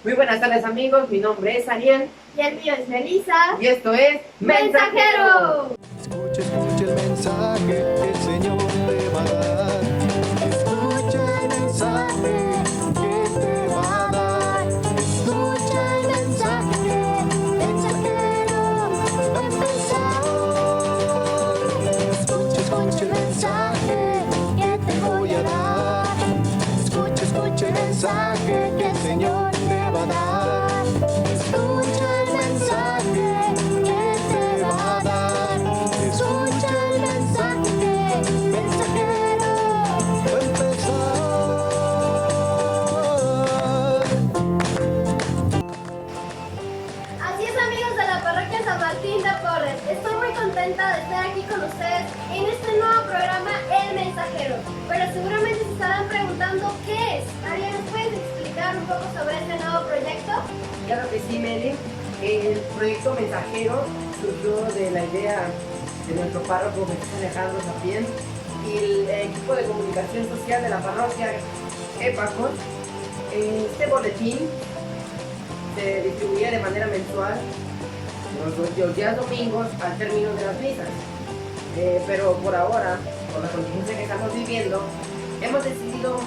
Muy buenas tardes amigos, mi nombre es Ariel. Y el mío es Melissa. Y esto es ¡Mensajero! Escucha, escucha el mensaje que el Señor te va a dar. Escucha el mensaje que te va a dar. Escucha el mensaje, mensajero va a empezar. Escucha el mensaje que te voy a dar. Escucha el mensaje que el Señor te va a dar. Escucha el mensaje que te va a dar. Escucha el mensaje, mensajero va a empezar. Así es, amigos de la parroquia San Martín de Porres. Estoy muy contenta de estar aquí con ustedes en este nuevo programa El Mensajero. Pero seguramente se estarán preguntando ¿qué es? Ariel, ¿nos puedes explicar un poco sobre este nuevo proyecto? Claro que sí, Meli. El proyecto Mensajero surgió de la idea de nuestro párroco Jesús Alejandro Sapien y el equipo de comunicación social de la parroquia Épacos. Este boletín se distribuía de manera mensual los días domingos al término de las misas. Pero por ahora, por la contingencia que estamos viviendo, hemos decidido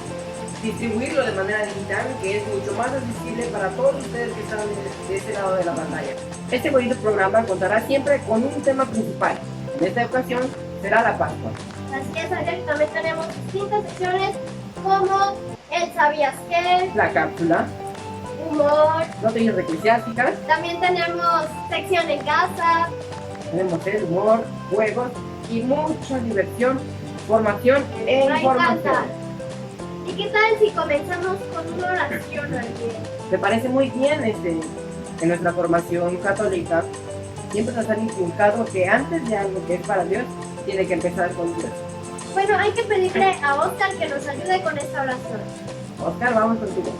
distribuirlo de manera digital, que es mucho más accesible para todos ustedes que están de este lado de la pantalla. Este bonito programa contará siempre con un tema principal. En esta ocasión será la Pascua. Así es, Ariel, también tenemos distintas secciones como el ¿Sabías qué? La cápsula, Humor. noticias eclesiásticas, También tenemos sección en casa. tenemos el humor, juegos y mucha diversión, formación e Me encanta. información. ¿Y qué tal si comenzamos con una oración, Ariel? Me parece muy bien en nuestra formación católica. Siempre nos han inculcado que antes de algo que es para Dios, tiene que empezar con Dios. Bueno, hay que pedirle a Oscar que nos ayude con esta oración. Oscar, vamos contigo.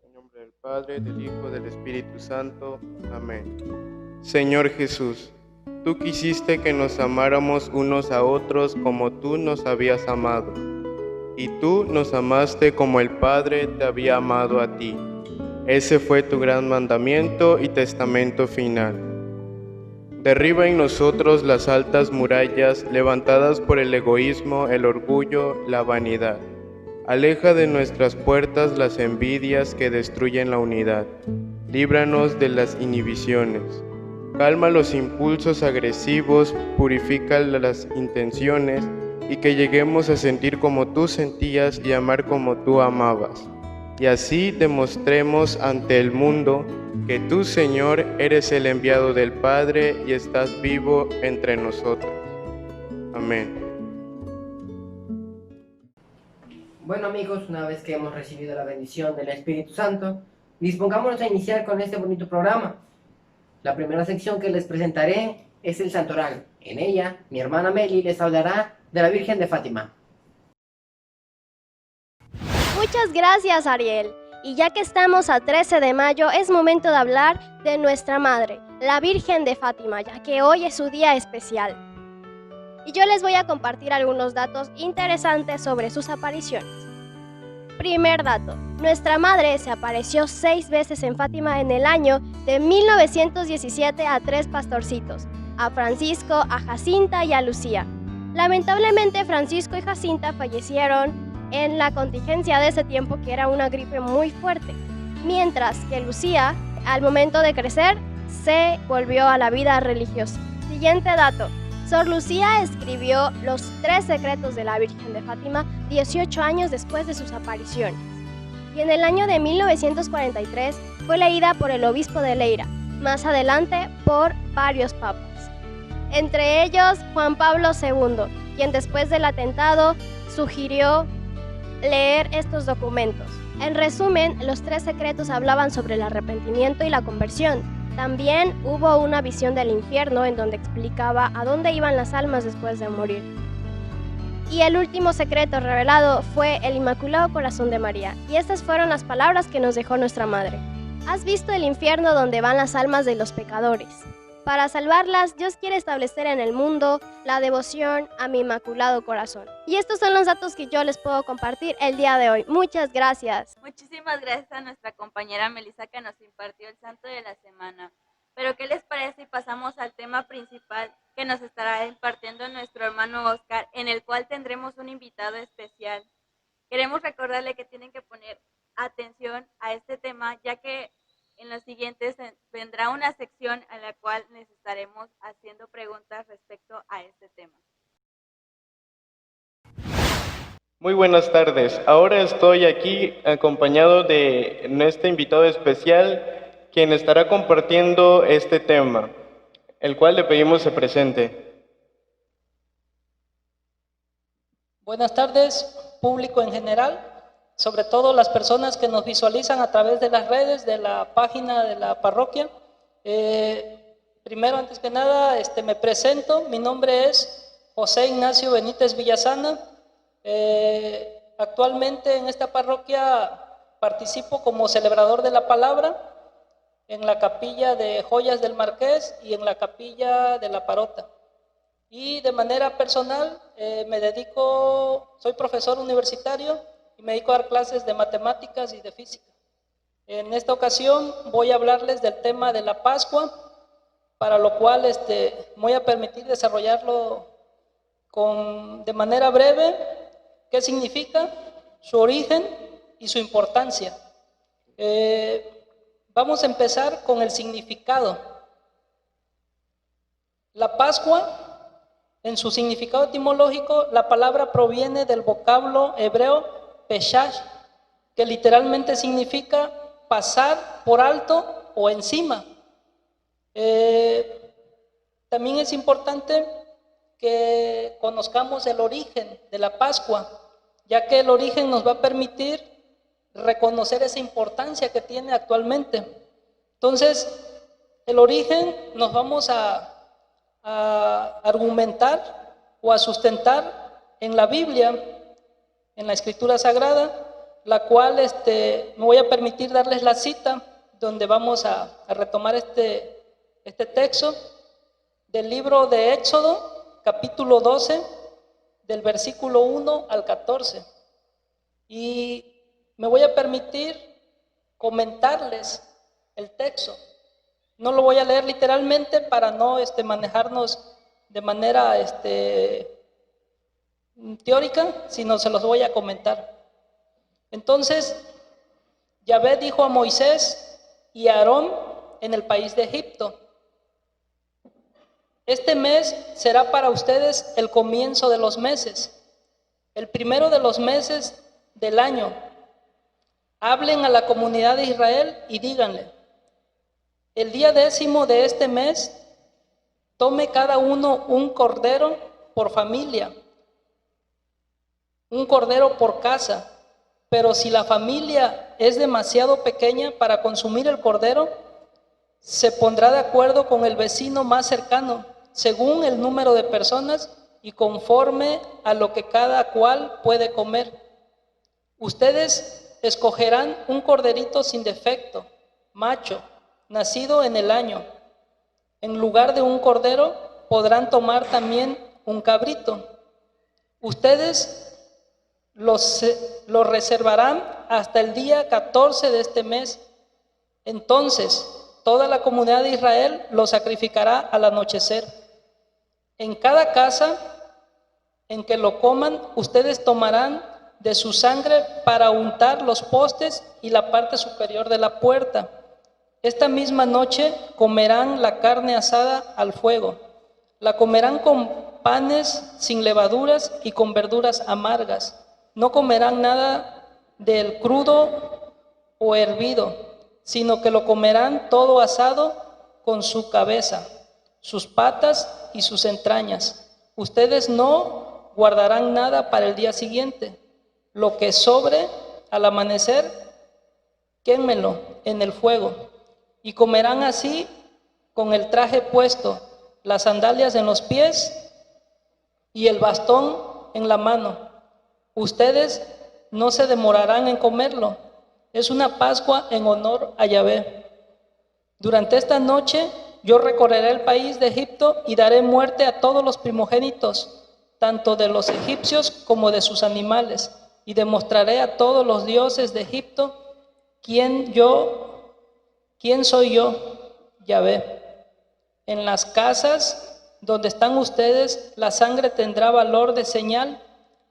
En nombre del Padre, del Hijo, del Espíritu Santo. Amén. Señor Jesús, tú quisiste que nos amáramos unos a otros como tú nos habías amado, y tú nos amaste como el Padre te había amado a ti. Ese fue tu gran mandamiento y testamento final. Derriba en nosotros las altas murallas levantadas por el egoísmo, el orgullo, la vanidad. Aleja de nuestras puertas las envidias que destruyen la unidad. Líbranos de las inhibiciones. Calma los impulsos agresivos, purifica las intenciones y que lleguemos a sentir como tú sentías y amar como tú amabas. Y así demostremos ante el mundo que tú, Señor, eres el enviado del Padre y estás vivo entre nosotros. Amén. Bueno amigos, una vez que hemos recibido la bendición del Espíritu Santo, dispongámonos a iniciar con este bonito programa. La primera sección que les presentaré es el Santoral. En ella, mi hermana Meli les hablará de la Virgen de Fátima. Muchas gracias, Ariel. Y ya que estamos a 13 de mayo, es momento de hablar de nuestra Madre, la Virgen de Fátima, ya que hoy es su día especial. Y yo les voy a compartir algunos datos interesantes sobre sus apariciones. Primer dato, nuestra Madre se apareció 6 veces en Fátima en el año de 1917 a 3 pastorcitos, a Francisco, a Jacinta y a Lucía. Lamentablemente Francisco y Jacinta fallecieron en la contingencia de ese tiempo, que era una gripe muy fuerte, mientras que Lucía, al momento de crecer, se volvió a la vida religiosa. Siguiente dato, Sor Lucía escribió los 3 secretos de la Virgen de Fátima 18 años después de sus apariciones, y en el año de 1943 fue leída por el obispo de Leira, más adelante por varios papas, entre ellos Juan Pablo II, quien después del atentado sugirió leer estos documentos. En resumen, los 3 secretos hablaban sobre el arrepentimiento y la conversión. También hubo una visión del infierno en donde explicaba a dónde iban las almas después de morir. Y el último secreto revelado fue el Inmaculado Corazón de María. Y estas fueron las palabras que nos dejó nuestra Madre. ¿Has visto el infierno donde van las almas de los pecadores? Para salvarlas, Dios quiere establecer en el mundo la devoción a mi Inmaculado Corazón. Y estos son los datos que yo les puedo compartir el día de hoy. Muchas gracias. Muchísimas gracias a nuestra compañera Melissa que nos impartió el santo de la semana. Pero ¿qué les parece si pasamos al tema principal que nos estará impartiendo nuestro hermano Oscar, en el cual tendremos un invitado especial? Queremos recordarle que tienen que poner atención a este tema, ya que en los siguientes vendrá una sección a la cual les estaremos haciendo preguntas respecto a este tema. Muy buenas tardes. Ahora estoy aquí acompañado de nuestro invitado especial, quien estará compartiendo este tema, el cual le pedimos se presente. Buenas tardes, público en general, sobre todo las personas que nos visualizan a través de las redes, de la página de la parroquia. Primero, antes que nada, me presento. Mi nombre es José Ignacio Benítez Villasana. Actualmente en esta parroquia participo como celebrador de la palabra en la capilla de Joyas del Marqués y en la capilla de la Parota. Y de manera personal soy profesor universitario y me dedico a dar clases de matemáticas y de física. En esta ocasión voy a hablarles del tema de la Pascua, para lo cual voy a permitir desarrollarlo de manera breve. ¿Qué significa? Su origen y su importancia. Vamos a empezar con el significado. La Pascua, en su significado etimológico, la palabra proviene del vocablo hebreo peshash, que literalmente significa pasar por alto o encima. También es importante que conozcamos el origen de la Pascua, ya que el origen nos va a permitir reconocer esa importancia que tiene actualmente. Entonces, el origen nos vamos a argumentar o a sustentar en la Biblia, en la Escritura Sagrada, la cual me voy a permitir darles la cita donde vamos a retomar este texto del libro de Éxodo, capítulo 12, del versículo 1 al 14. Y me voy a permitir comentarles el texto. No lo voy a leer literalmente para no manejarnos de manera teórica, sino se los voy a comentar. Entonces, Yahvé dijo a Moisés y a Aarón en el país de Egipto: este mes será para ustedes el comienzo de los meses, el primero de los meses del año. Hablen a la comunidad de Israel y díganle: el día 10º de este mes, tome cada uno un cordero por familia, un cordero por casa. Pero si la familia es demasiado pequeña para consumir el cordero, se pondrá de acuerdo con el vecino más cercano, según el número de personas y conforme a lo que cada cual puede comer. Ustedes escogerán un corderito sin defecto, macho, nacido en el año. En lugar de un cordero, podrán tomar también un cabrito. Ustedes lo reservarán hasta el día 14 de este mes. Entonces, toda la comunidad de Israel lo sacrificará al anochecer. En cada casa en que lo coman, ustedes tomarán de su sangre para untar los postes y la parte superior de la puerta. Esta misma noche comerán la carne asada al fuego. La comerán con panes sin levaduras y con verduras amargas. No comerán nada del crudo o hervido, sino que lo comerán todo asado con su cabeza, sus patas y sus entrañas. Ustedes no guardarán nada para el día siguiente. Lo que sobre al amanecer, quémelo en el fuego. Y comerán así con el traje puesto, las sandalias en los pies y el bastón en la mano. Ustedes no se demorarán en comerlo. Es una Pascua en honor a Yahvé. Durante esta noche yo recorreré el país de Egipto y daré muerte a todos los primogénitos, tanto de los egipcios como de sus animales, y demostraré a todos los dioses de Egipto quién soy yo, Yahvé. En las casas donde están ustedes, la sangre tendrá valor de señal.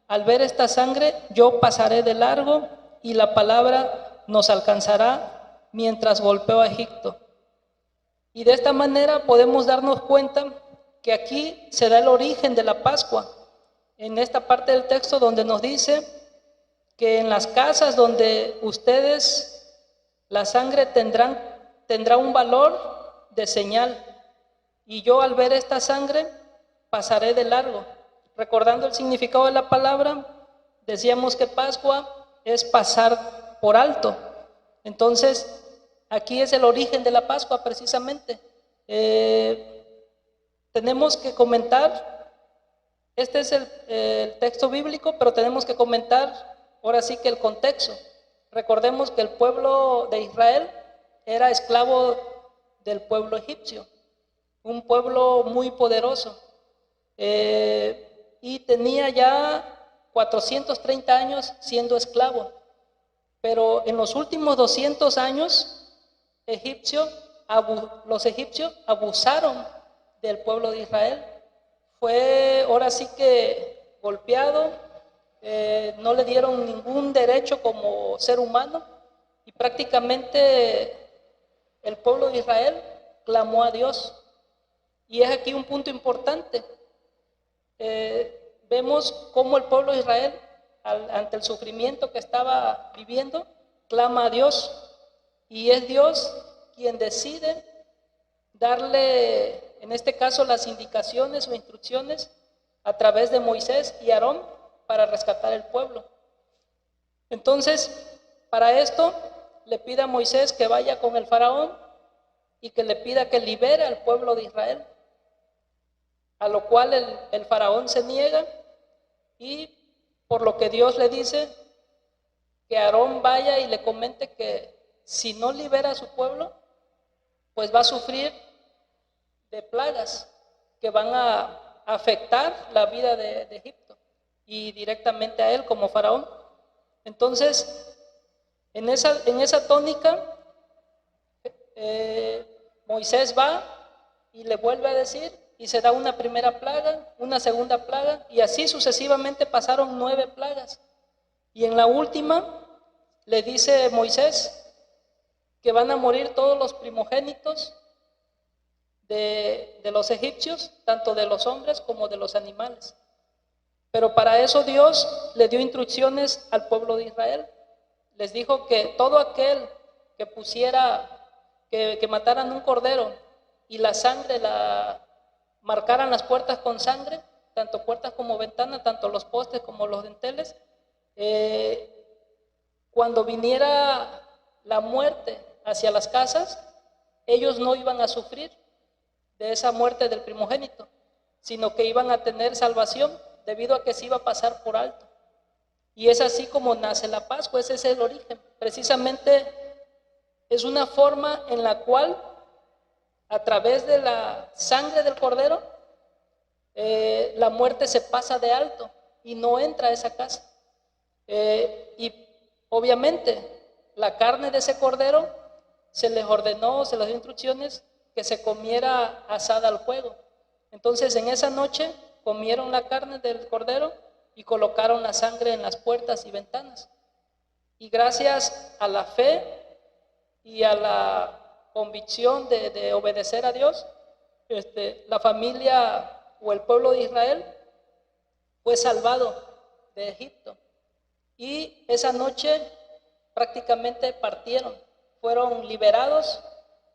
Al ver esta sangre, yo pasaré de largo y la palabra nos alcanzará mientras golpeo a Egipto. Y de esta manera podemos darnos cuenta que aquí se da el origen de la Pascua. En esta parte del texto donde nos dice que en las casas donde ustedes, la sangre tendrá un valor de señal. Y yo al ver esta sangre pasaré de largo. Recordando el significado de la palabra, decíamos que Pascua es pasar por alto. Entonces, aquí es el origen de la Pascua precisamente. Tenemos que comentar, este es el texto bíblico, pero tenemos que comentar ahora sí que el contexto. Recordemos que el pueblo de Israel era esclavo del pueblo egipcio, un pueblo muy poderoso, y tenía ya 430 años siendo esclavo. Pero en los últimos 200 años, los egipcios abusaron del pueblo de Israel. Fue ahora sí que golpeado, no le dieron ningún derecho como ser humano y prácticamente el pueblo de Israel clamó a Dios. Y es aquí un punto importante. Vemos cómo el pueblo de Israel, ante el sufrimiento que estaba viviendo, clama a Dios. Y es Dios quien decide darle, en este caso, las indicaciones o instrucciones a través de Moisés y Aarón para rescatar el pueblo. Entonces, para esto, le pide a Moisés que vaya con el faraón y que le pida que libere al pueblo de Israel. A lo cual el faraón se niega y por lo que Dios le dice que Aarón vaya y le comente que si no libera a su pueblo, pues va a sufrir de plagas que van a afectar la vida de Egipto y directamente a él como faraón. Entonces, en esa tónica, Moisés va y le vuelve a decir, y se da una primera plaga, una segunda plaga, y así sucesivamente pasaron 9 plagas. Y en la última le dice Moisés que van a morir todos los primogénitos de los egipcios, tanto de los hombres como de los animales. Pero para eso Dios le dio instrucciones al pueblo de Israel. Les dijo que todo aquel que que mataran un cordero y la sangre marcaran las puertas con sangre, tanto puertas como ventanas, tanto los postes como los dinteles, cuando viniera la muerte hacia las casas, ellos no iban a sufrir de esa muerte del primogénito, sino que iban a tener salvación debido a que se iba a pasar por alto. Y es así como nace la Pascua, ese es el origen. Precisamente es una forma en la cual a través de la sangre del cordero, la muerte se pasa de alto y no entra a esa casa. Y obviamente la carne de ese cordero se les ordenó, se les dio instrucciones que se comiera asada al fuego. Entonces en esa noche comieron la carne del cordero y colocaron la sangre en las puertas y ventanas. Y gracias a la fe y a la convicción de obedecer a Dios, la familia o el pueblo de Israel fue salvado de Egipto. Y esa noche prácticamente partieron, fueron liberados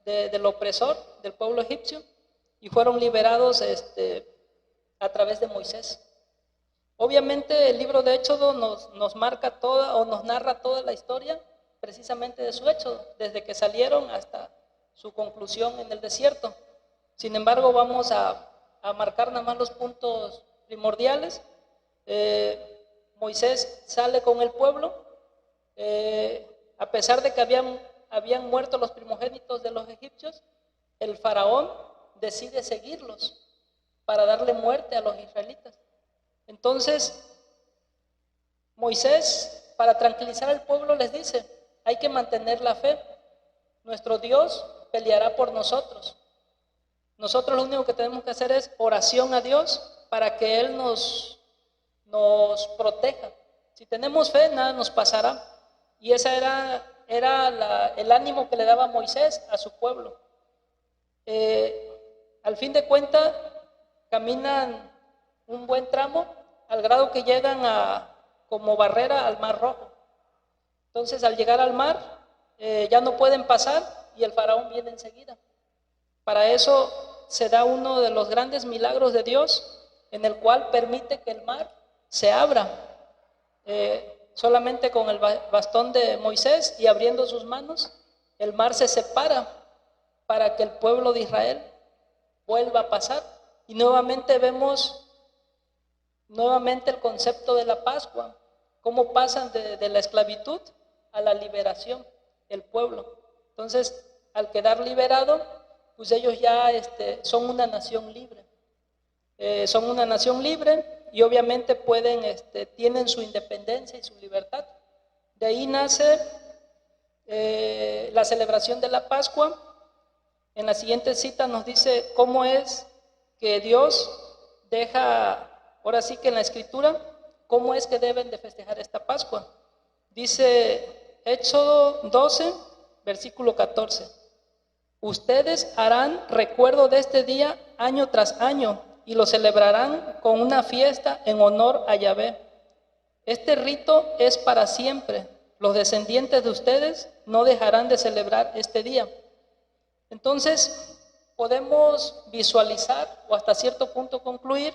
del opresor del pueblo egipcio y fueron liberados a través de Moisés. Obviamente el libro de Éxodo nos marca toda o nos narra toda la historia precisamente de su éxodo, desde que salieron hasta su conclusión en el desierto. Sin embargo, vamos a marcar nada más los puntos primordiales. Moisés sale con el pueblo, a pesar de que habían muerto los primogénitos de los egipcios, el faraón decide seguirlos para darle muerte a los israelitas. Entonces, Moisés, para tranquilizar al pueblo, les dice, hay que mantener la fe. Nuestro Dios peleará por nosotros. Nosotros lo único que tenemos que hacer es oración a Dios para que Él nos proteja. Si tenemos fe, nada nos pasará. Y ese era el ánimo que le daba Moisés a su pueblo. Al fin de cuentas, caminan un buen tramo al grado que llegan como barrera al Mar Rojo. Entonces, al llegar al mar, ya no pueden pasar y el faraón viene enseguida. Para eso se da uno de los grandes milagros de Dios, en el cual permite que el mar se abra. Solamente con el bastón de Moisés y abriendo sus manos, el mar se separa para que el pueblo de Israel vuelva a pasar. Y nuevamente vemos el concepto de la Pascua, cómo pasan de la esclavitud a la liberación el pueblo. Entonces, al quedar liberado, pues ellos ya son una nación libre. Son una nación libre y obviamente tienen su independencia y su libertad. De ahí nace la celebración de la Pascua. En la siguiente cita nos dice cómo es que Dios deja, ahora sí que en la Escritura, cómo es que deben de festejar esta Pascua. Dice Éxodo 12, versículo 14. Ustedes harán recuerdo de este día año tras año y lo celebrarán con una fiesta en honor a Yahvé. Este rito es para siempre. Los descendientes de ustedes no dejarán de celebrar este día. Entonces, podemos visualizar o hasta cierto punto concluir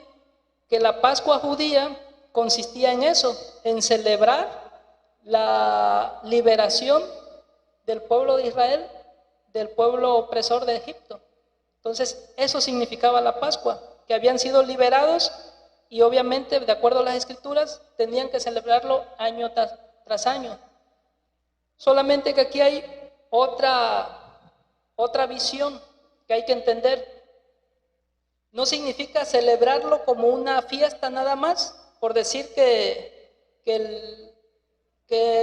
que la Pascua judía consistía en eso, en celebrar la liberación del pueblo de Israel, del pueblo opresor de Egipto. Entonces, eso significaba la Pascua, que habían sido liberados y obviamente, de acuerdo a las Escrituras, tenían que celebrarlo año tras año. Solamente que aquí hay otra visión que hay que entender. No significa celebrarlo como una fiesta nada más, por decir que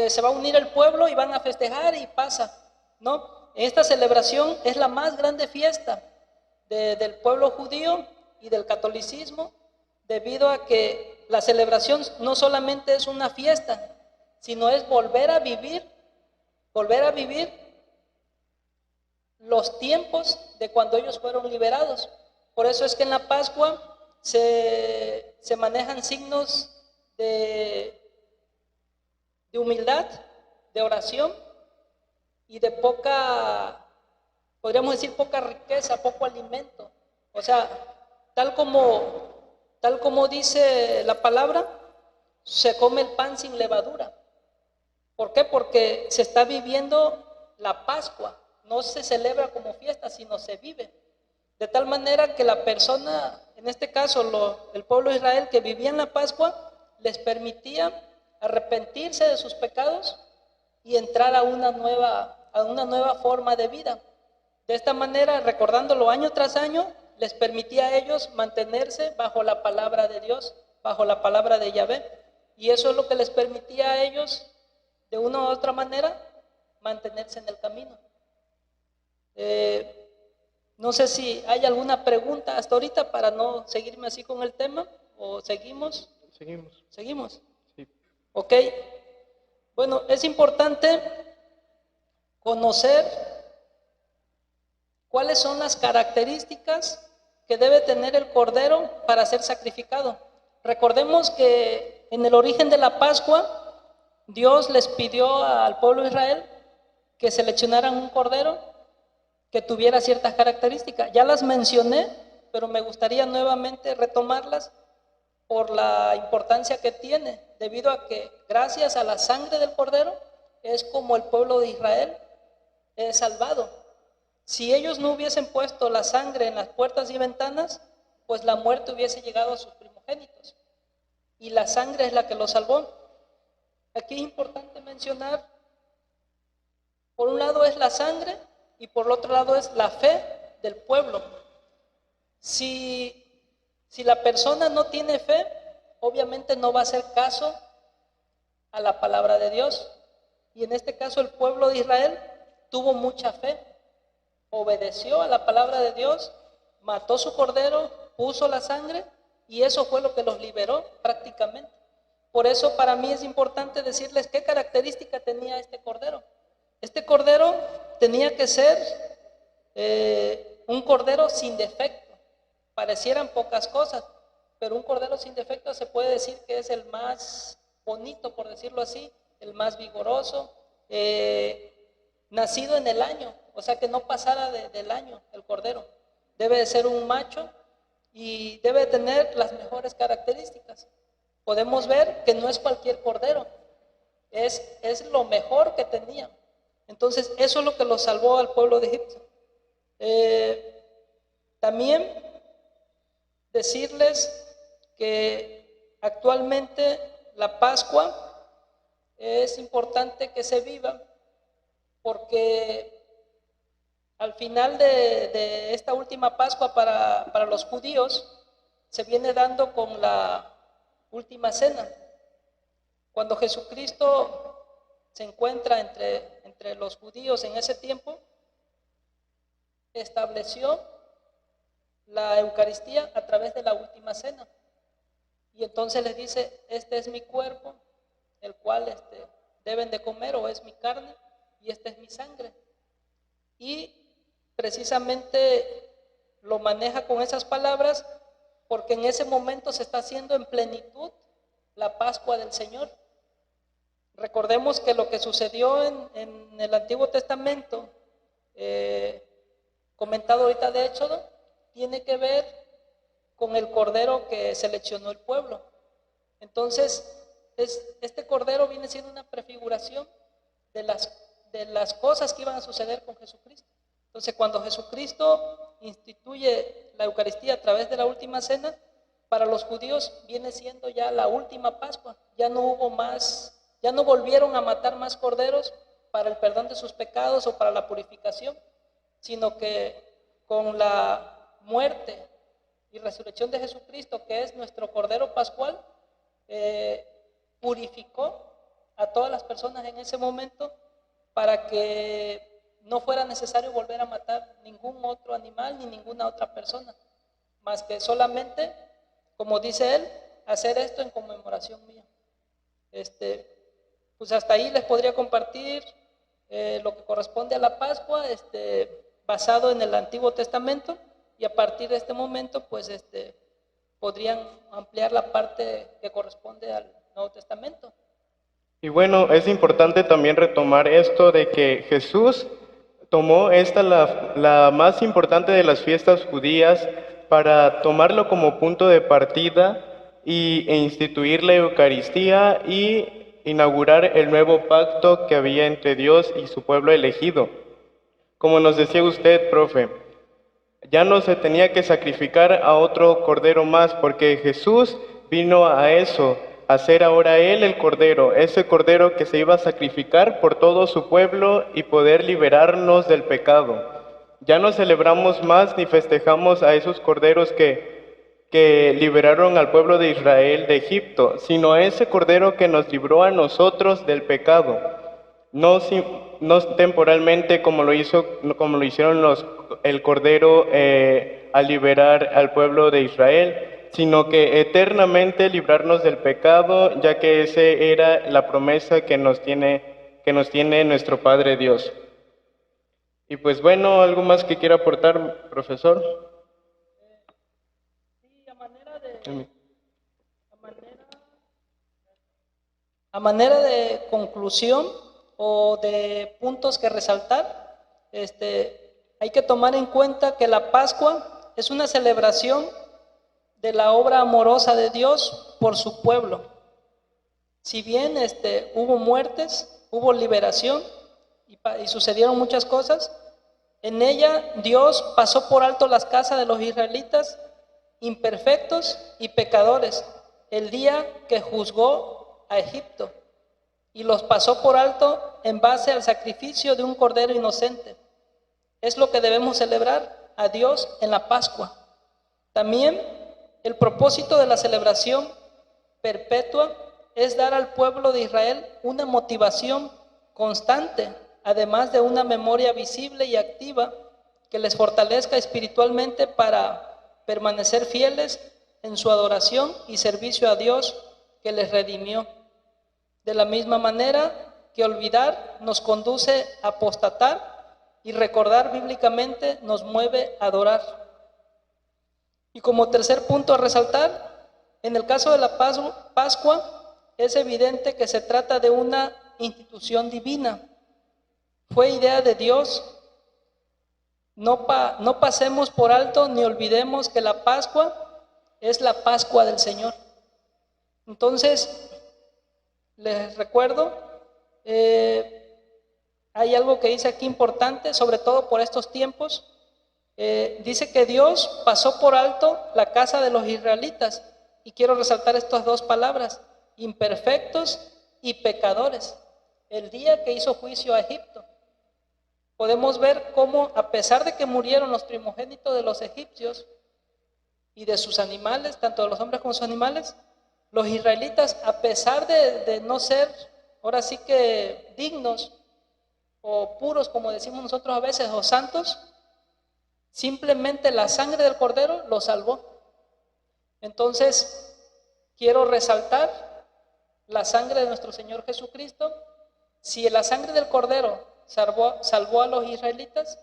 se va a unir el pueblo y van a festejar y pasa. No, esta celebración es la más grande fiesta del pueblo judío y del catolicismo, debido a que la celebración no solamente es una fiesta, sino es volver a vivir los tiempos de cuando ellos fueron liberados. Por eso es que en la Pascua se manejan signos de humildad, de oración y de podríamos decir poca riqueza, poco alimento. O sea, tal como dice la palabra, se come el pan sin levadura. ¿Por qué? Porque se está viviendo la Pascua. No se celebra como fiesta, sino se vive. De tal manera que la persona, en este caso el pueblo de Israel que vivía en la Pascua, les permitía arrepentirse de sus pecados y entrar a una nueva forma de vida. De esta manera, recordándolo año tras año, les permitía a ellos mantenerse bajo la palabra de Dios, bajo la palabra de Yahvé. Y eso es lo que les permitía a ellos, de una u otra manera, mantenerse en el camino. No sé si hay alguna pregunta hasta ahorita para no seguirme así con el tema, o seguimos. ¿Seguimos? Sí. Ok. Bueno, es importante conocer cuáles son las características que debe tener el cordero para ser sacrificado. Recordemos que en el origen de la Pascua, Dios les pidió al pueblo de Israel que seleccionaran un cordero que tuviera ciertas características. Ya las mencioné, pero me gustaría nuevamente retomarlas por la importancia que tiene, debido a que gracias a la sangre del cordero es como el pueblo de Israel es salvado. Si ellos no hubiesen puesto la sangre en las puertas y ventanas, pues la muerte hubiese llegado a sus primogénitos. Y la sangre es la que los salvó. Aquí es importante mencionar, por un lado es la sangre y por el otro lado es la fe del pueblo. Si la persona no tiene fe, obviamente no va a hacer caso a la palabra de Dios. Y en este caso el pueblo de Israel tuvo mucha fe, obedeció a la palabra de Dios, mató su cordero, puso la sangre y eso fue lo que los liberó prácticamente. Por eso para mí es importante decirles qué característica tenía este cordero. Este cordero tenía que ser un cordero sin defecto. Parecieran pocas cosas, pero un cordero sin defecto se puede decir que es el más bonito, por decirlo así, el más vigoroso, nacido en el año, o sea que no pasara del año el cordero. Debe de ser un macho y debe tener las mejores características. Podemos ver que no es cualquier cordero, es lo mejor que tenía. Entonces eso es lo que lo salvó al pueblo de Egipto. También decirles que actualmente la Pascua es importante que se viva porque al final de esta última Pascua para los judíos se viene dando con la última cena. Cuando Jesucristo se encuentra entre los judíos en ese tiempo, estableció la Eucaristía a través de la última cena. Y entonces les dice, este es mi cuerpo, el cual deben de comer, o es mi carne, y esta es mi sangre. Y precisamente lo maneja con esas palabras porque en ese momento se está haciendo en plenitud la Pascua del Señor. Recordemos que lo que sucedió en el Antiguo Testamento, comentado ahorita de Éxodo, tiene que ver con el cordero que seleccionó el pueblo. Entonces, este cordero viene siendo una prefiguración de las cosas que iban a suceder con Jesucristo. Entonces, cuando Jesucristo instituye la Eucaristía a través de la última cena, para los judíos viene siendo ya la última Pascua. Ya no hubo más, ya no volvieron a matar más corderos para el perdón de sus pecados o para la purificación, sino que con la muerte y resurrección de Jesucristo, que es nuestro Cordero Pascual, purificó a todas las personas en ese momento para que no fuera necesario volver a matar ningún otro animal ni ninguna otra persona, más que solamente, como dice él, hacer esto en conmemoración mía. Pues hasta ahí les podría compartir lo que corresponde a la Pascua, basado en el Antiguo Testamento, y a partir de este momento, pues podrían ampliar la parte que corresponde al Nuevo Testamento. Y bueno, es importante también retomar esto de que Jesús tomó la más importante de las fiestas judías para tomarlo como punto de partida e instituir la Eucaristía y inaugurar el nuevo pacto que había entre Dios y su pueblo elegido. Como nos decía usted, profe, ya no se tenía que sacrificar a otro cordero más porque Jesús vino a eso, a ser ahora Él el cordero, ese cordero que se iba a sacrificar por todo su pueblo y poder liberarnos del pecado. Ya no celebramos más ni festejamos a esos corderos que liberaron al pueblo de Israel de Egipto, sino a ese cordero que nos libró a nosotros del pecado. No temporalmente como lo hicieron el cordero al liberar al pueblo de Israel, sino que eternamente librarnos del pecado, ya que esa era la promesa que nos tiene nuestro Padre Dios. Y pues bueno, ¿algo más que quiera aportar, profesor? Sí, a manera de conclusión o de puntos que resaltar, hay que tomar en cuenta que la Pascua es una celebración de la obra amorosa de Dios por su pueblo. Si bien hubo muertes, hubo liberación y sucedieron muchas cosas, en ella Dios pasó por alto las casas de los israelitas imperfectos y pecadores el día que juzgó a Egipto, y los pasó por alto en base al sacrificio de un cordero inocente. Es lo que debemos celebrar, a Dios en la Pascua. También el propósito de la celebración perpetua es dar al pueblo de Israel una motivación constante, además de una memoria visible y activa que les fortalezca espiritualmente para permanecer fieles en su adoración y servicio a Dios que les redimió. De la misma manera que olvidar nos conduce a apostatar y recordar bíblicamente nos mueve a adorar. Y como tercer punto a resaltar, en el caso de la Pascua, es evidente que se trata de una institución divina. Fue idea de Dios. No pasemos por alto ni olvidemos que la Pascua es la Pascua del Señor. Entonces, les recuerdo, hay algo que dice aquí importante, sobre todo por estos tiempos. Dice que Dios pasó por alto la casa de los israelitas, y quiero resaltar estas dos palabras: imperfectos y pecadores. El día que hizo juicio a Egipto, podemos ver cómo, a pesar de que murieron los primogénitos de los egipcios y de sus animales, tanto de los hombres como de sus animales, los israelitas, a pesar de no ser, ahora sí que dignos o puros, como decimos nosotros a veces, o santos, simplemente la sangre del Cordero los salvó. Entonces, quiero resaltar la sangre de nuestro Señor Jesucristo. Si la sangre del Cordero salvó a los israelitas,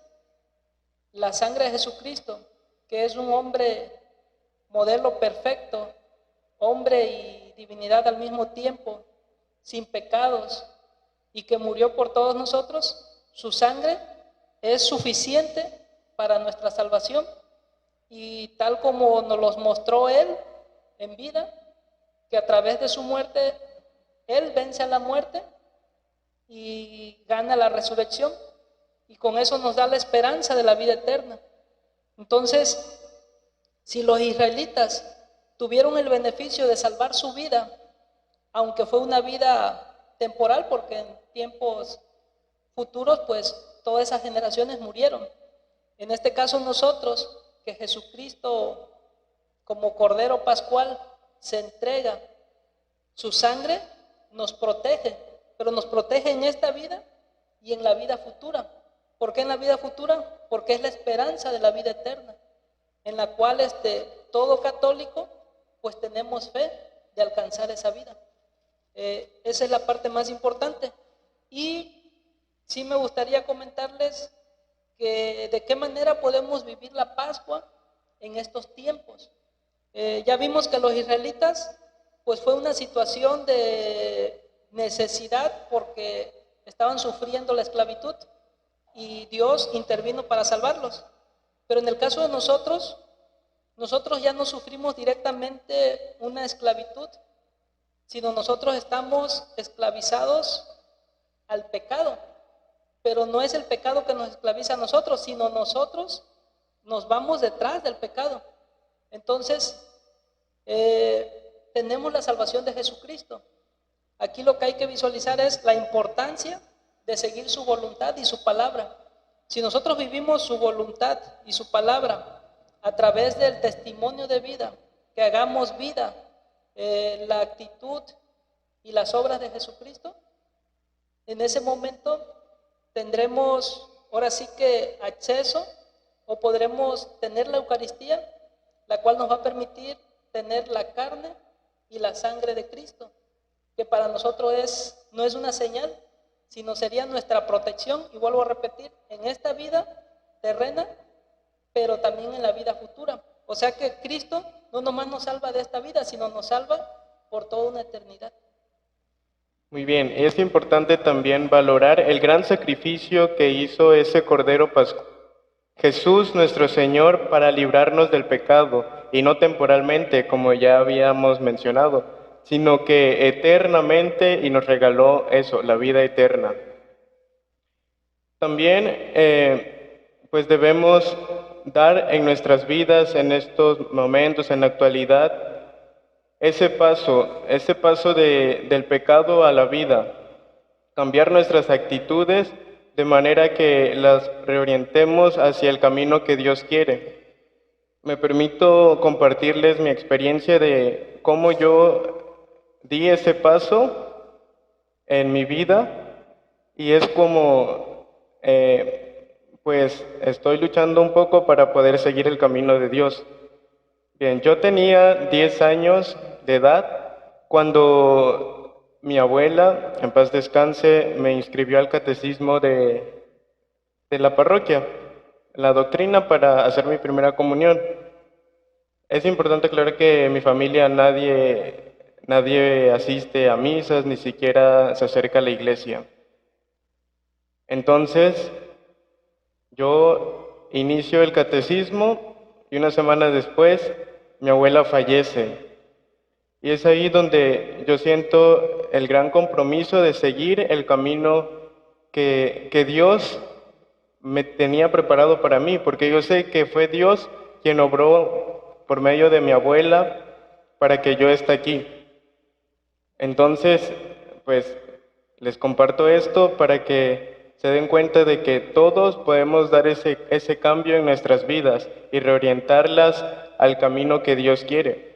la sangre de Jesucristo, que es un hombre modelo perfecto, hombre y divinidad al mismo tiempo, sin pecados, y que murió por todos nosotros, su sangre es suficiente para nuestra salvación. Y tal como nos los mostró Él en vida, que a través de su muerte Él vence a la muerte y gana la resurrección, y con eso nos da la esperanza de la vida eterna. Entonces, si los israelitas tuvieron el beneficio de salvar su vida, aunque fue una vida temporal, porque en tiempos futuros pues todas esas generaciones murieron. En este caso nosotros, que Jesucristo como Cordero Pascual se entrega, su sangre nos protege, pero nos protege en esta vida y en la vida futura. ¿Por qué en la vida futura? Porque es la esperanza de la vida eterna, en la cual todo católico pues tenemos fe de alcanzar esa vida. Esa es la parte más importante. Y sí me gustaría comentarles que de qué manera podemos vivir la Pascua en estos tiempos. Ya vimos que los israelitas pues fue una situación de necesidad porque estaban sufriendo la esclavitud y Dios intervino para salvarlos. Pero en el caso de nosotros ya no sufrimos directamente una esclavitud, sino nosotros estamos esclavizados al pecado. Pero no es el pecado que nos esclaviza a nosotros, sino nosotros nos vamos detrás del pecado. Entonces, tenemos la salvación de Jesucristo. Aquí lo que hay que visualizar es la importancia de seguir su voluntad y su palabra. Si nosotros vivimos su voluntad y su palabra a través del testimonio de vida, que hagamos vida, la actitud y las obras de Jesucristo, en ese momento tendremos ahora sí que acceso o podremos tener la Eucaristía, la cual nos va a permitir tener la carne y la sangre de Cristo, que para nosotros no es una señal, sino sería nuestra protección, y vuelvo a repetir, en esta vida terrena, pero también en la vida futura. O sea que Cristo no nomás nos salva de esta vida, sino nos salva por toda una eternidad. Muy bien, es importante también valorar el gran sacrificio que hizo ese Cordero Pascual, Jesús nuestro Señor, para librarnos del pecado, y no temporalmente, como ya habíamos mencionado, sino que eternamente, y nos regaló eso, la vida eterna. También, pues debemos dar en nuestras vidas, en estos momentos, en la actualidad, ese paso del pecado a la vida, cambiar nuestras actitudes de manera que las reorientemos hacia el camino que Dios quiere. Me permito compartirles mi experiencia de cómo yo di ese paso en mi vida y es como pues estoy luchando un poco para poder seguir el camino de Dios. Bien, yo tenía 10 años de edad cuando mi abuela, en paz descanse, me inscribió al catecismo de la parroquia, la doctrina para hacer mi primera comunión. Es importante aclarar que en mi familia nadie asiste a misas, ni siquiera se acerca a la iglesia. Entonces, yo inicio el catecismo y una semana después mi abuela fallece. Y es ahí donde yo siento el gran compromiso de seguir el camino que Dios me tenía preparado para mí, porque yo sé que fue Dios quien obró por medio de mi abuela para que yo esté aquí. Entonces, pues les comparto esto para que se den cuenta de que todos podemos dar ese cambio en nuestras vidas y reorientarlas al camino que Dios quiere.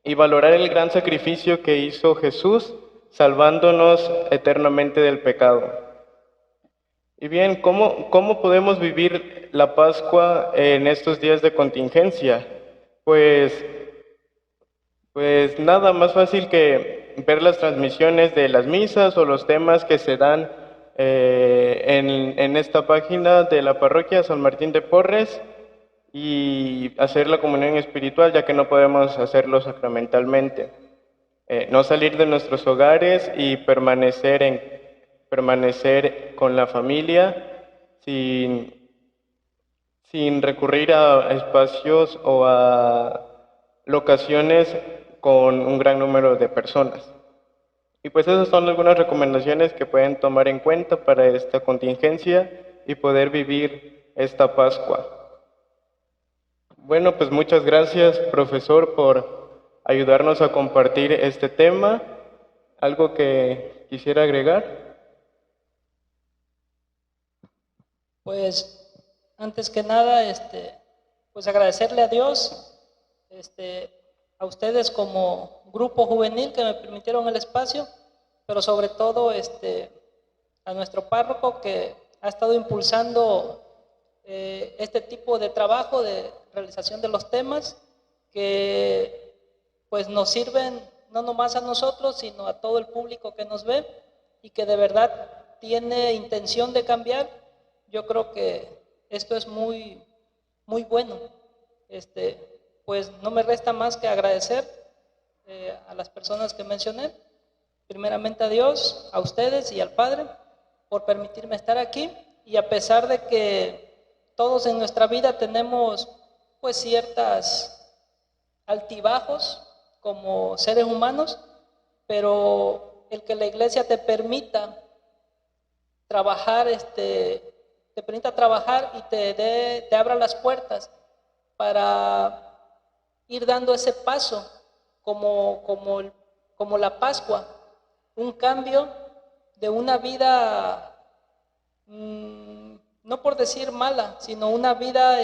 Y valorar el gran sacrificio que hizo Jesús, salvándonos eternamente del pecado. Y bien, ¿cómo podemos vivir la Pascua en estos días de contingencia? Pues nada más fácil que ver las transmisiones de las misas o los temas que se dan en esta página de la parroquia San Martín de Porres y hacer la comunión espiritual, ya que no podemos hacerlo sacramentalmente. No salir de nuestros hogares y permanecer con la familia sin recurrir a espacios o a locaciones con un gran número de personas. Y pues esas son algunas recomendaciones que pueden tomar en cuenta para esta contingencia y poder vivir esta Pascua. Bueno, pues muchas gracias, profesor, por ayudarnos a compartir este tema. ¿Algo que quisiera agregar? Pues antes que nada, pues agradecerle a Dios, a ustedes como grupo juvenil que me permitieron el espacio, pero sobre todo a nuestro párroco que ha estado impulsando este tipo de trabajo de realización de los temas que pues nos sirven no nomás a nosotros, sino a todo el público que nos ve y que de verdad tiene intención de cambiar. Yo creo que esto es muy, muy bueno. Pues no me resta más que agradecer a las personas que mencioné, primeramente a Dios, a ustedes y al Padre por permitirme estar aquí, y a pesar de que todos en nuestra vida tenemos pues ciertas altibajos como seres humanos, pero el que la iglesia te permita trabajar, te permita trabajar y te abra las puertas para ir dando ese paso como la Pascua, un cambio de una vida, no por decir mala, sino una vida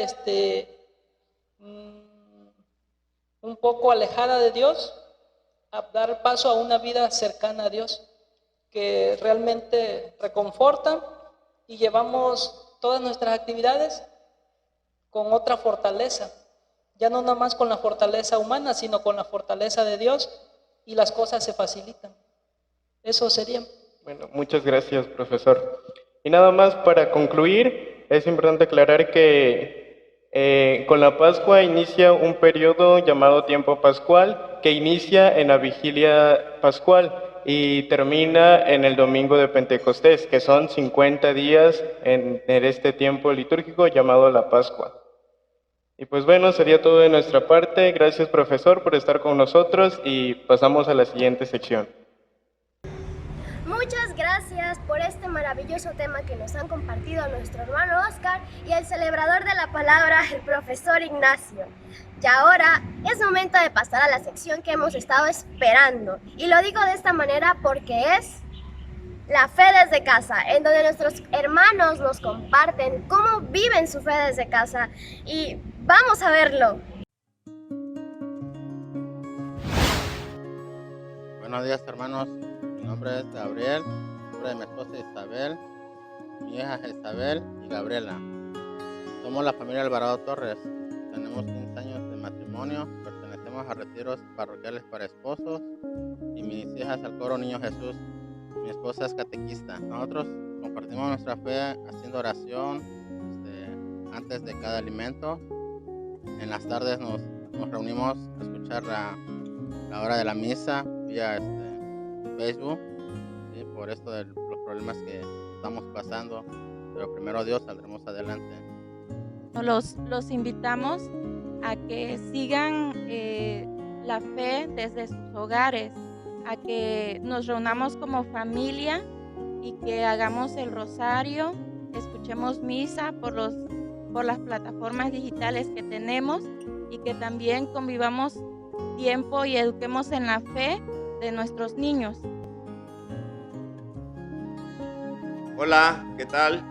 un poco alejada de Dios, a dar paso a una vida cercana a Dios, que realmente reconforta, y llevamos todas nuestras actividades con otra fortaleza, ya no nada más con la fortaleza humana, sino con la fortaleza de Dios, y las cosas se facilitan. Eso sería. Bueno, muchas gracias, profesor. Y nada más para concluir, es importante aclarar que con la Pascua inicia un periodo llamado tiempo pascual, que inicia en la vigilia pascual y termina en el domingo de Pentecostés, que son 50 días en este tiempo litúrgico llamado la Pascua. Y pues bueno, sería todo de nuestra parte. Gracias, profesor, por estar con nosotros, y pasamos a la siguiente sección. Muchas gracias por este maravilloso tema que nos han compartido nuestro hermano Oscar y el celebrador de la palabra, el profesor Ignacio. Y ahora es momento de pasar a la sección que hemos estado esperando. Y lo digo de esta manera porque es La Fe desde Casa, en donde nuestros hermanos nos comparten cómo viven su fe desde casa. Y vamos a verlo. Buenos días, hermanos. Mi nombre es Gabriel, el nombre de mi esposa Isabel, mi hija Isabel y Gabriela. Somos la familia Alvarado Torres. Tenemos 15 años de matrimonio, pertenecemos a retiros parroquiales para esposos y mis hijas al coro Niño Jesús. Mi esposa es catequista. Nosotros compartimos nuestra fe haciendo oración antes de cada alimento. En las tardes nos reunimos a escuchar la hora de la misa vía Facebook, ¿sí? Por esto de los problemas que estamos pasando, pero primero Dios saldremos adelante. Los invitamos a que sigan la fe desde sus hogares, a que nos reunamos como familia y que hagamos el rosario, escuchemos misa por las plataformas digitales que tenemos y que también convivamos tiempo y eduquemos en la fe de nuestros niños. Hola, ¿qué tal?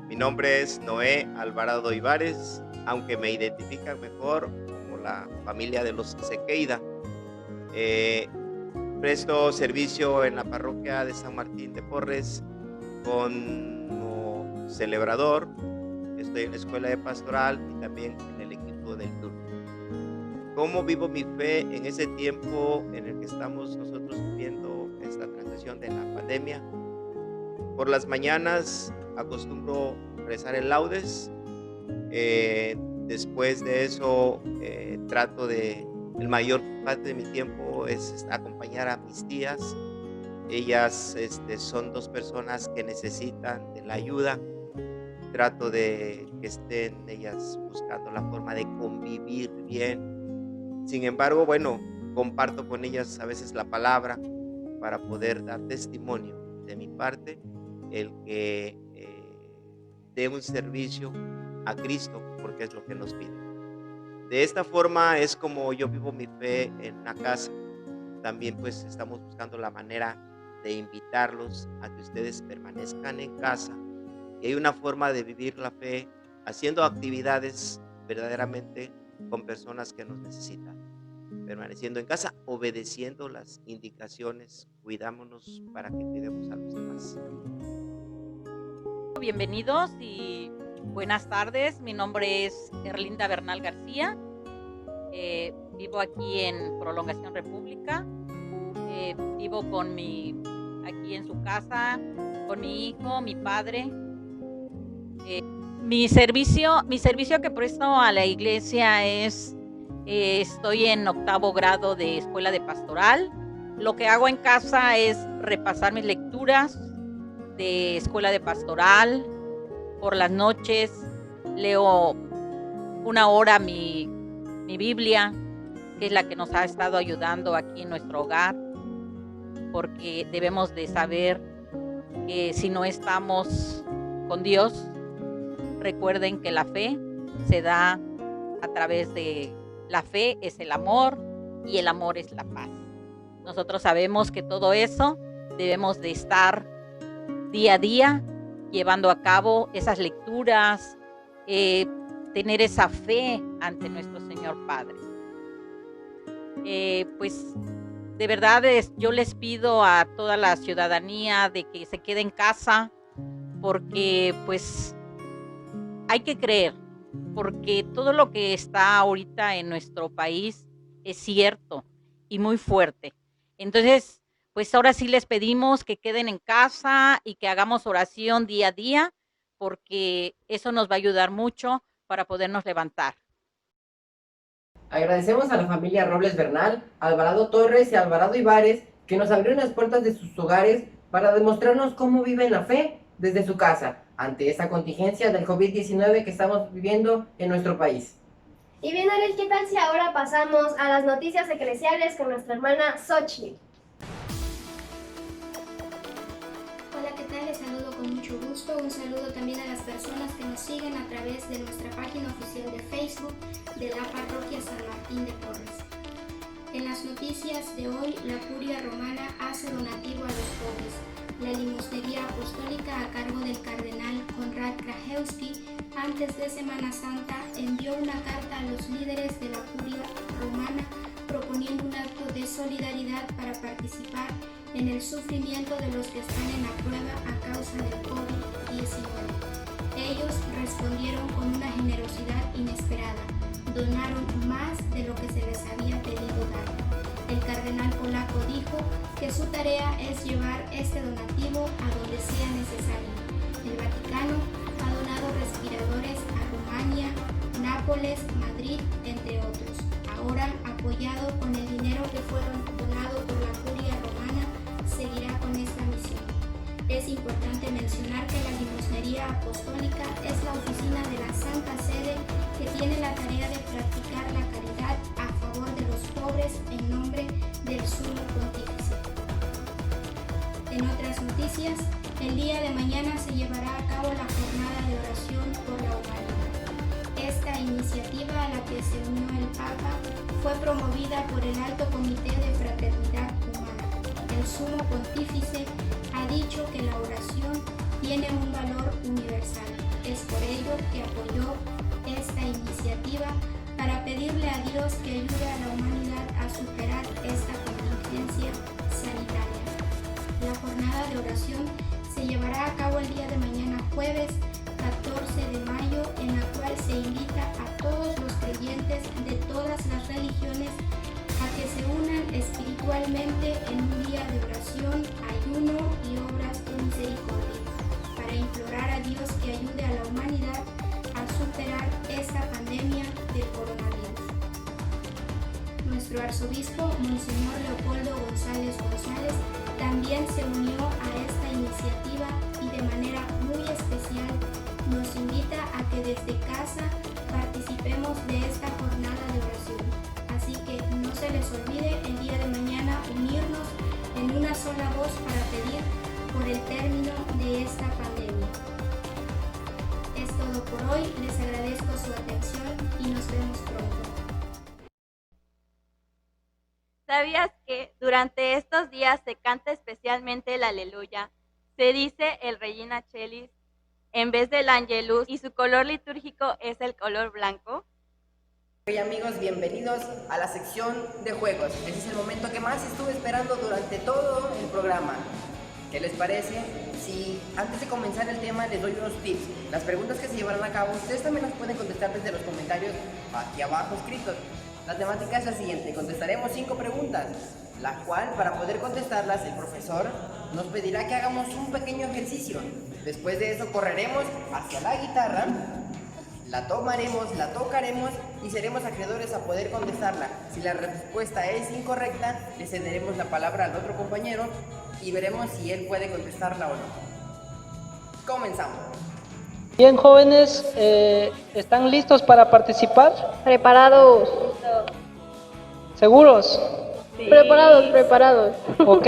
Mi nombre es Noé Alvarado Ibares, aunque me identifican mejor como la familia de los Sequeida. Presto servicio en la parroquia de San Martín de Porres como celebrador. Estoy en la escuela de pastoral y también en el equipo del turno. ¿Cómo vivo mi fe en ese tiempo en el que estamos nosotros viviendo esta transición de la pandemia? Por las mañanas acostumbro rezar el laudes. Después de eso trato de, el mayor parte de mi tiempo es acompañar a mis tías. Ellas son dos personas que necesitan de la ayuda. Trato de que estén ellas buscando la forma de convivir bien. Sin embargo, bueno, comparto con ellas a veces la palabra para poder dar testimonio de mi parte, el que dé un servicio a Cristo, porque es lo que nos pide. De esta forma es como yo vivo mi fe en la casa. También pues estamos buscando la manera de invitarlos a que ustedes permanezcan en casa. Y hay una forma de vivir la fe haciendo actividades verdaderamente con personas que nos necesitan. Permaneciendo en casa, obedeciendo las indicaciones, cuidámonos para que cuidemos a los demás. Bienvenidos y buenas tardes. Mi nombre es Erlinda Bernal García. Vivo aquí en Prolongación República. Vivo aquí en su casa con mi hijo, mi padre. Mi servicio que presto a la iglesia es, estoy en 8º grado de escuela de pastoral. Lo que hago en casa es repasar mis lecturas de escuela de pastoral. Por las noches leo 1 hora mi Biblia, que es la que nos ha estado ayudando aquí en nuestro hogar, porque debemos de saber que si no estamos con Dios, recuerden que la fe se da a través de la fe, es el amor y el amor es la paz. Nosotros sabemos que todo eso debemos de estar día a día llevando a cabo esas lecturas, tener esa fe ante nuestro Señor Padre. Pues de verdad yo les pido a toda la ciudadanía de que se quede en casa, porque pues hay que creer, porque todo lo que está ahorita en nuestro país es cierto y muy fuerte. Entonces, pues ahora sí les pedimos que queden en casa y que hagamos oración día a día, porque eso nos va a ayudar mucho para podernos levantar. Agradecemos a la familia Robles Bernal, Alvarado Torres y Alvarado Ibares que nos abrieron las puertas de sus hogares para demostrarnos cómo viven la fe desde su casa ante esta contingencia del COVID-19 que estamos viviendo en nuestro país. Y bien, Ariel, ¿qué tal si ahora pasamos a las noticias eclesiales con nuestra hermana Xochitl? Hola, ¿qué tal? Les saludo con mucho gusto. Un saludo también a las personas que nos siguen a través de nuestra página oficial de Facebook de la parroquia San Martín de Porres. En las noticias de hoy, la Curia Romana hace donativo a los pobres. La limosnería apostólica a cargo del cardenal Konrad Krajewski antes de Semana Santa envió una carta a los líderes de la curia romana proponiendo un acto de solidaridad para participar en el sufrimiento de los que están en la prueba a causa del COVID-19. Ellos respondieron con una generosidad inesperada, donaron más de lo que se les había pedido dar. El cardenal polaco dijo que su tarea es llevar este donativo a donde sea necesario. El Vaticano ha donado respiradores a Rumania, Nápoles, Madrid, entre otros. Ahora, apoyado con el dinero que fueron donado por la curia romana, seguirá con esta misión. Es importante mencionar que la limosnería apostólica es la oficina de la Santa Sede que tiene la tarea de practicar la caridad a favor de los pobres en nombre del Sumo Pontífice. En otras noticias, el día de mañana se llevará a cabo la jornada de oración por la humanidad. Esta iniciativa a la que se unió el Papa fue promovida por el Alto Comité de Fraternidad Humana. El Sumo Pontífice ha dicho que la oración tiene un valor universal. Es por ello que apoyó esta iniciativa para pedirle a Dios que ayude a la humanidad a superar esta contingencia sanitaria. La jornada de oración se llevará a cabo el día de mañana jueves 14 de mayo, en la cual se invita a todos los creyentes de todas las religiones a que se unan espiritualmente en un día de oración, ayuno y obras de misericordia, para implorar a Dios que ayude a la humanidad a superar esta pandemia del coronavirus. Nuestro arzobispo, Monseñor Leopoldo González González, también se unió a esta iniciativa y de manera muy especial nos invita a que desde casa participemos de esta jornada de oración. Así que no se les olvide el día de mañana unirnos en una sola voz para pedir por el término de esta pandemia. Es todo por hoy, les agradezco su atención y nos vemos pronto. ¿Sabías que durante estos días se canta especialmente el Aleluya? Se dice el Regina Coeli en vez del Angelus y su color litúrgico es el color blanco. Hoy amigos, bienvenidos a la sección de juegos. Ese es el momento que más estuve esperando durante todo el programa. ¿Qué les parece? Si antes de comenzar el tema les doy unos tips. Las preguntas que se llevarán a cabo, ustedes también las pueden contestar desde los comentarios aquí abajo escritos. La temática es la siguiente, contestaremos 5 preguntas, la cual para poder contestarlas el profesor nos pedirá que hagamos un pequeño ejercicio. Después de eso correremos hacia la guitarra, la tomaremos, la tocaremos y seremos acreedores a poder contestarla. Si la respuesta es incorrecta, le cederemos la palabra al otro compañero y veremos si él puede contestarla o no. Comenzamos. Bien, jóvenes, ¿están listos para participar? Preparados. ¿Seguros? Sí. Preparados. Ok,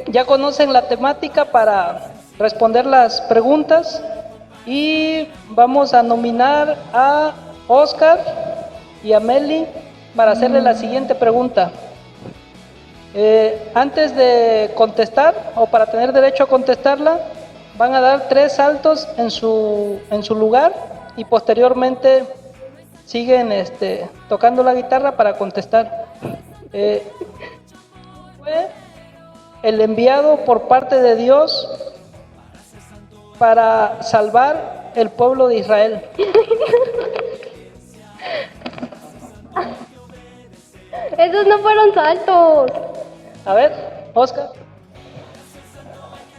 ya conocen la temática para responder las preguntas y vamos a nominar a Oscar y a Meli para hacerle la siguiente pregunta. Antes de contestar o para tener derecho a contestarla, van a dar 3 saltos en su lugar y posteriormente siguen tocando la guitarra para contestar. Fue el enviado por parte de Dios para salvar el pueblo de Israel. Esos no fueron saltos. A ver, Oscar.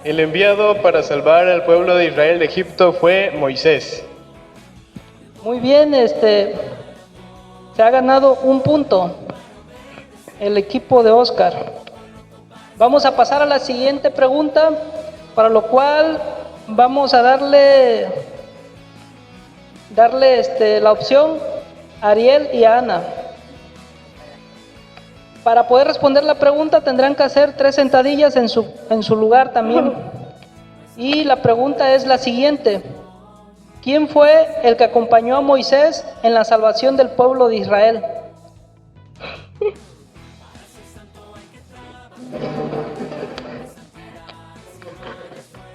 El enviado para salvar al pueblo de Israel de Egipto fue Moisés. Muy bien, se ha ganado un punto el equipo de Oscar. Vamos a pasar a la siguiente pregunta, para lo cual vamos a darle la opción a Ariel y a Ana. Para poder responder la pregunta tendrán que hacer 3 sentadillas en su lugar también. Y la pregunta es la siguiente: ¿quién fue el que acompañó a Moisés en la salvación del pueblo de Israel?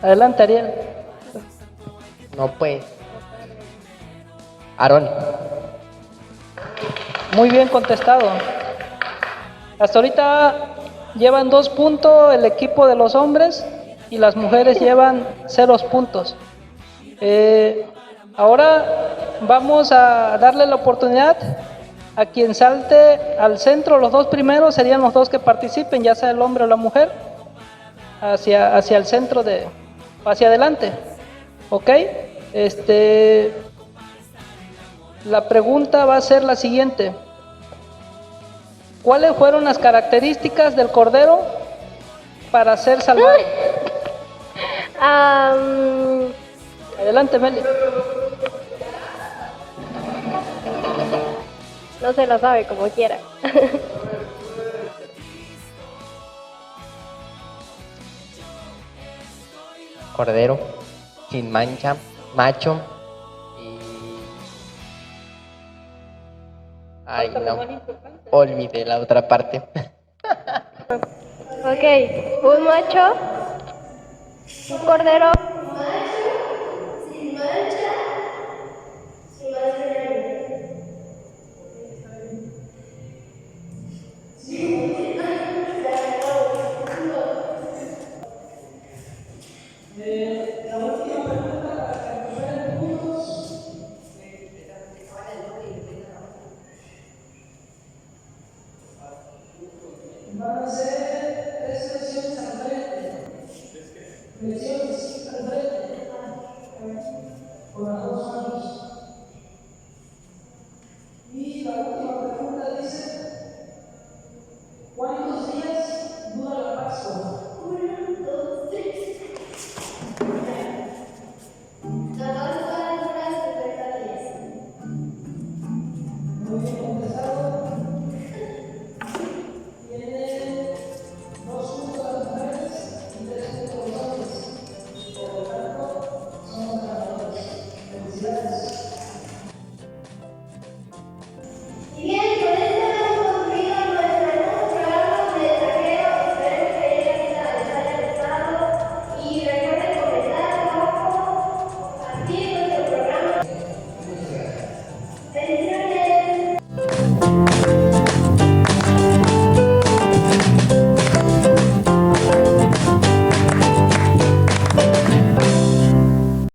Adelante, Ariel. No, pues. Aarón. Muy bien contestado. Hasta ahorita llevan 2 puntos el equipo de los hombres y las mujeres llevan 0 puntos. Ahora vamos a darle la oportunidad a quien salte al centro. Los 2 primeros serían los 2 que participen, ya sea el hombre o la mujer, hacia el centro hacia adelante. ¿Ok? La pregunta va a ser la siguiente. ¿Cuáles fueron las características del cordero para ser salvado? Adelante, Meli. No se lo sabe, como quiera. Cordero, sin mancha, macho y... Ay, no. Olvidé la otra parte. Ok, un macho, un cordero